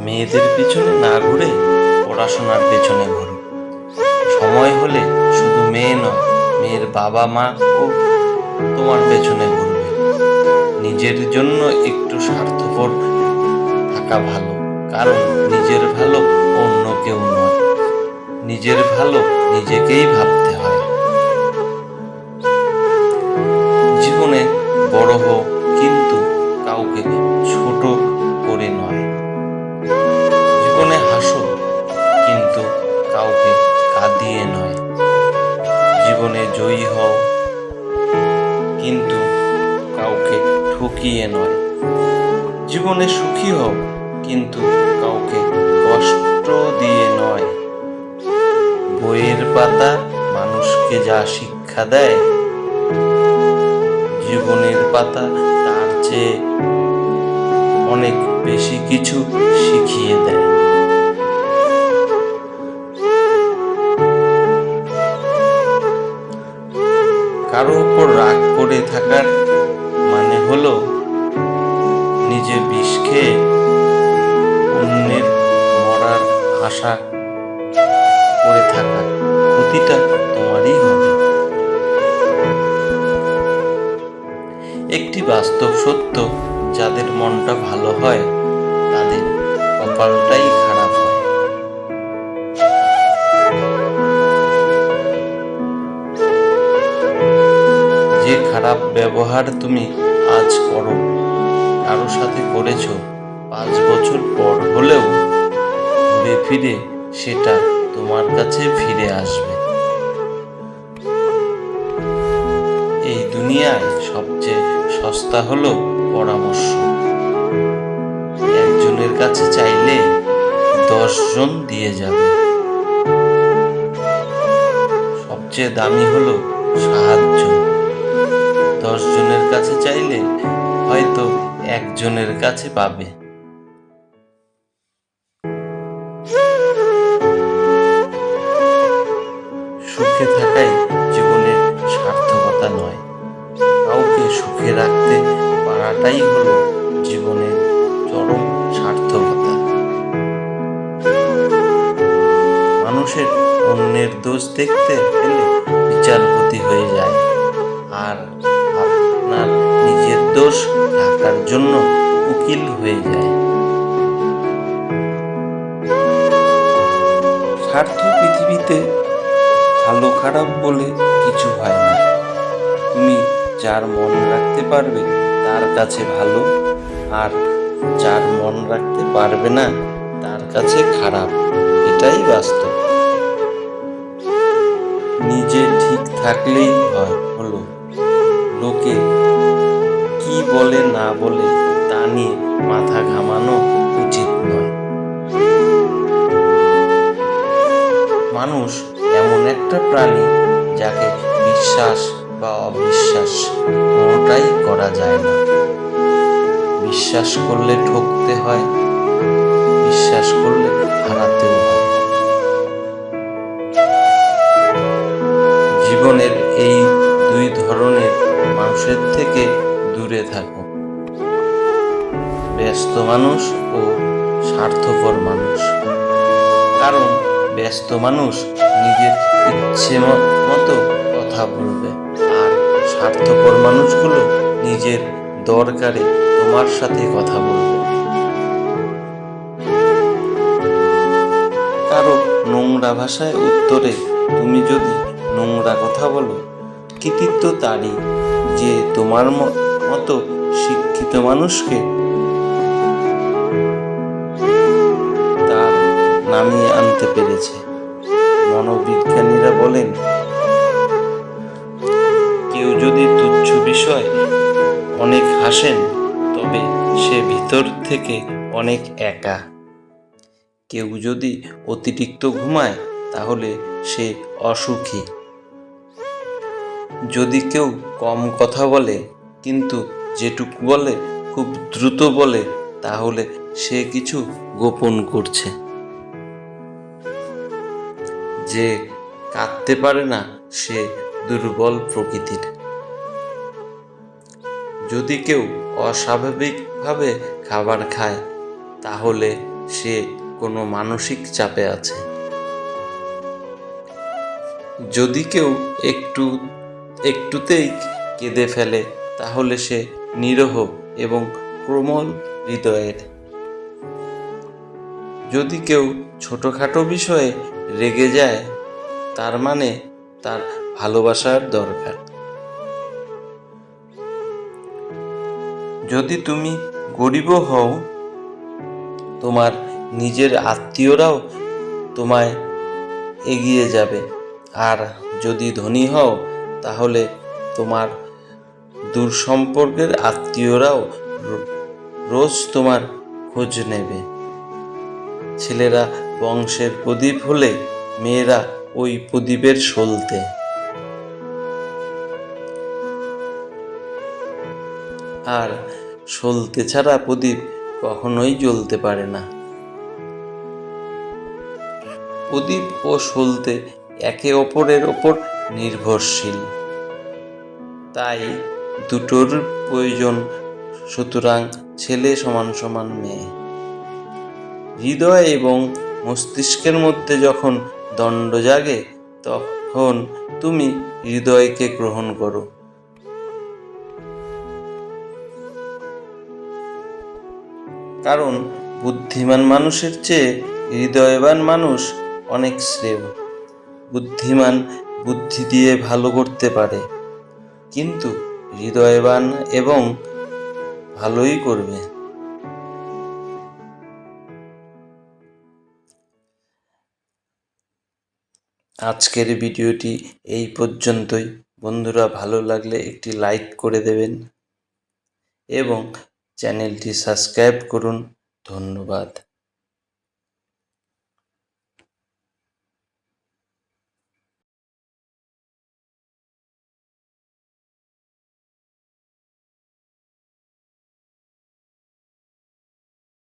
মেয়েদের পিছনে না ঘুরে পড়াশোনার পেছনে ঘুরো। সময় হলে শুধু মেয়ে নয়, মেয়ের বাবা মা ও তোমার পেছনে ঘুরবে। নিজের জন্য একটু স্বার্থপর থাকা ভালো, কারণ নিজের ভালো অন্য কেউ নয়। নিজের ভালো নিজেকেই ভাবতে হয়। জীবনে বড় হও, কিন্তু কাউকে ছোট করে নয়। জীবনে হাসো, কিন্তু কাউকে কাঁদিয়ে নয়। জীবনে জয়ী হও, কিন্তু কাউকে ঠকিয়ে নয়। জীবনে সুখী হও, কিন্তু কাউকে কষ্ট দিয়ে নয়। বইয়ের পাতা মানুষকে যা শিক্ষা দেয়, জীবনের পাতা তার চেয়ে অনেক বেশি কিছু শিখিয়ে দেয়। কারো উপর রাগ করে থাকার মানে হলো নিজে বিষ খেয়ে অন্যের মরার আশা করে থাকা। ক্ষতিটা তোমারই হবে। একটি বাস্তব সত্য, যাদের মনটা ভালো হয় তাদের কপালটাই খারাপ হয়। যে খারাপ ব্যবহার তুমি আজ করো, কারো সাথে করেছ 5 বছর পর হলেও ঘুরে ফিরে সেটা তোমার কাছে ফিরে আসবে। এই দুনিয়ায় সবচেয়ে সস্তা হলো পরামর্শ। একজনের কাছে চাইলে 10 জন দিয়ে যাবে। সবচেয়ে দামি হলো সাহায্য। 10 জনের কাছে চাইলে হয়তো একজনের কাছে পাবে। সুখে থাকাই জীবনের সার্থকতা নয়, কাউকে সুখে রাখতে পারাটাই হলো জীবনের চরম সার্থকতা। মানুষের অন্যের দোষ দেখতে পেলে বিচারপতি হয়ে যায়, আর আপনার নিজের দোষ ঢাকার জন্য উকিল হয়ে যায়। স্বার্থ পৃথিবীতে ভালো খারাপ বলে কিছু হয় না। তুমি যার মন রাখতে পারবে তার কাছে ভালো, আর যার মন রাখতে পারবে না তার কাছে খারাপ। এটাই বাস্তব। নিজে ঠিক থাকলেই হলো। লোকে কি বলে না বলে তা নিয়ে মাথা ঘামানো উচিত নয়। মানুষ এমন একটা প্রাণী যাকে বিশ্বাস বা অবিশ্বাস কোনোটাই করা যায় না। বিশ্বাস করলে ঠকতে হয়, বিশ্বাস করলে হারাতেও হয়। জীবনের এই 2 ধরনের মানুষের থেকে দূরে থাকো: ব্যস্ত মানুষ ও স্বার্থপর মানুষ। কারণ ব্যস্ত মানুষ নিজের ইচ্ছে মতো কথা বলবে, আর স্বার্থপর মানুষগুলো নিজের দরকারে তোমার সাথে কথা বলবে। কারো নোংরা ভাষায় উত্তরে তুমি যদি নোংরা কথা বলো, কৃতিত্ব তারই যে তোমার মতো শিক্ষিত মানুষকে তার নামিয়ে আনতে পেরেছে। মনোবিজ্ঞানীরা বলেন, কেউ যদি তুচ্ছ বিষয় অনেক হাসেন, তবে সে ভিতর থেকে অনেক একা। কেউ যদি অতিরিক্ত ঘুমায়, তাহলে সে অসুখী। যদি কেউ কম কথা বলে, কিন্তু যেটুকু বলে খুব দ্রুত বলে, তাহলে সে কিছু গোপন করছে। যে কাঁদতে পারে না, সে দুর্বল প্রকৃতির। যদি কেউ অস্বাভাবিকভাবে খাবার খায়, তাহলে সে কোনো মানসিক চাপে আছে। যদি কেউ একটুতেই কেঁদে ফেলে তাহলে সে নিরীহ এবং কোমল হৃদয়ের। যদি কেউ ছোটখাটো বিষয়ে রেগে যায় তার মানে তার ভালোবাসার দরকার। যদি তুমি গরিবও হও তোমার নিজের আত্মীয়রাও তোমায় এগিয়ে যাবে, আর যদি ধনী হও তাহলে তোমার দূর সম্পর্কের আত্মীয়রাও রোজ তোমার খোঁজ নেবে। ছেলেরা বংশের প্রদীপ হলে মেয়েরা ওই প্রদীপের সলতে। আর সলতে ছাড়া প্রদীপ কখনোই জ্বলতে পারে না। প্রদীপ ও সলতে একে অপরের ওপর নির্ভরশীল, তাই দুটোর প্রয়োজন। সুতরাং ছেলে সমান সমান মেয়ে। হৃদয় এবং মস্তিষ্কের মধ্যে যখন দ্বন্দ্ব জাগে তখন তুমি হৃদয়কে গ্রহণ করো। কারণ বুদ্ধিমান মানুষের চেয়ে হৃদয়বান মানুষ অনেক শ্রেয়। বুদ্ধিমান বুদ্ধি দিয়ে ভালো করতে পারে, কিন্তু হৃদয়বান এবং ভালোই করবে। আজকের ভিডিওটি এই পর্যন্তই। বন্ধুরা, ভালো লাগলে একটি লাইক করে দেবেন এবং চ্যানেলটি সাবস্ক্রাইব করুন। ধন্যবাদ।